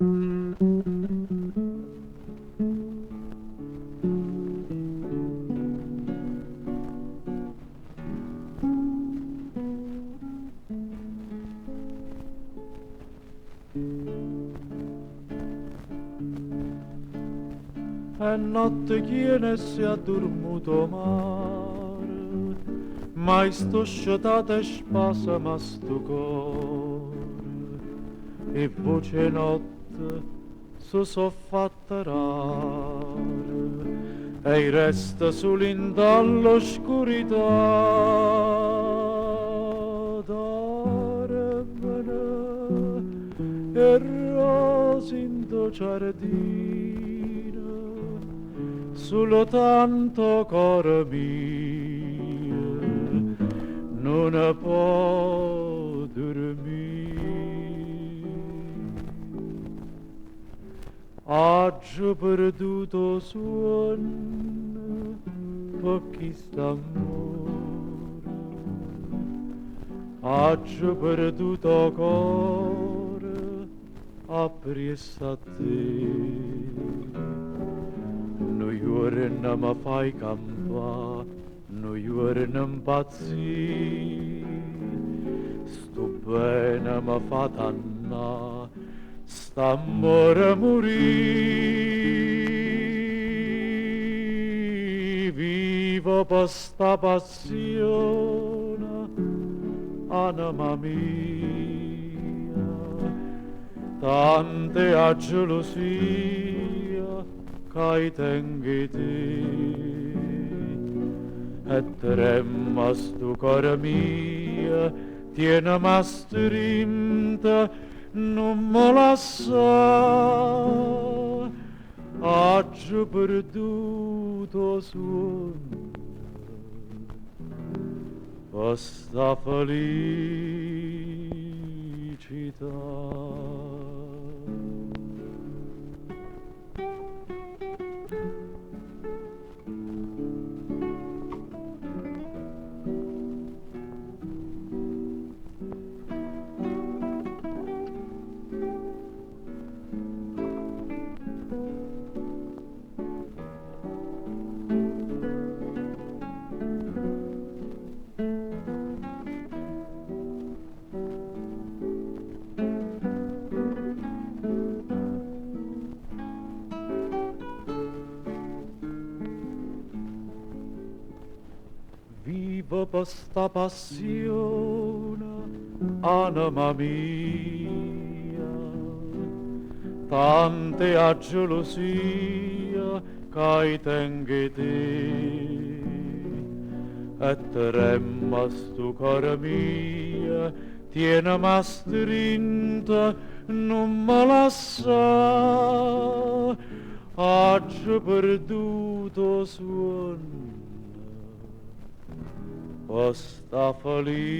E notte chiene si è dormuto mare, mai sto sciatato e spasa ma sto cuore, e voce notte so fatta rare, e resta solo in dall'oscurità, dormene e rose in tuo giardino, solo tanto cuore mio non può dormire. Oggi perduto suono per chi sta amore, oggi perduto cuore appresso a te. Noi ora non mi fai campare, noi ora non impazzire, sto bene mi fa danna, st'amore morì, vivo per sta passione, anima mia, tante a gelosia, che tengi te, e tremma sto cuore mio, tiene ma strinta, non me lascia, oggi perduto sonno, questa felicità. Vivo per sta passione, anima mia, tante a gelosia che tengi te, e tremma sto cuore mio, tiene ma strinta, non me lascia, oggi perduto suono, questa felicità.